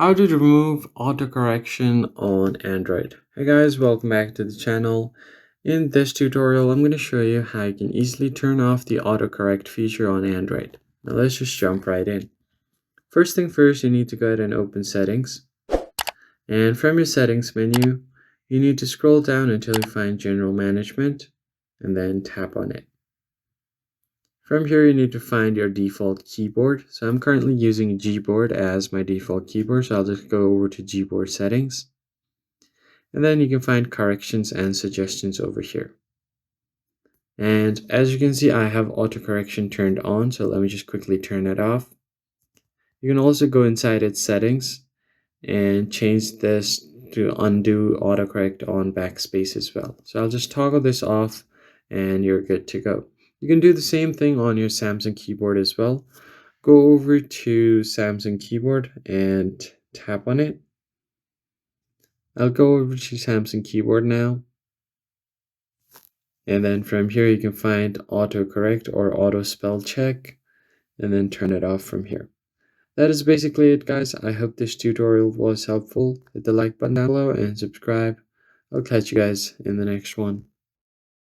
How to remove autocorrection on Android. Hey guys, welcome back to the channel. In this tutorial, I'm going to show you how you can easily turn off the autocorrect feature on Android. Now let's just jump right in. First thing first, you need to go ahead and open settings. And from your settings menu, you need to scroll down until you find general management and then tap on it. From here, you need to find your default keyboard. So I'm currently using Gboard as my default keyboard. So I'll just go over to Gboard settings. And then you can find corrections and suggestions over here. And as you can see, I have autocorrection turned on. So let me just quickly turn it off. You can also go inside its settings and change this to undo autocorrect on backspace as well. So I'll just toggle this off and you're good to go. You can do the same thing on your Samsung keyboard as well. Go over to Samsung keyboard and tap on it. I'll go over to Samsung keyboard now. And then from here you can find autocorrect or auto spell check and then turn it off from here. That is basically it, guys. I hope this tutorial was helpful. Hit the like button down below and subscribe. I'll catch you guys in the next one.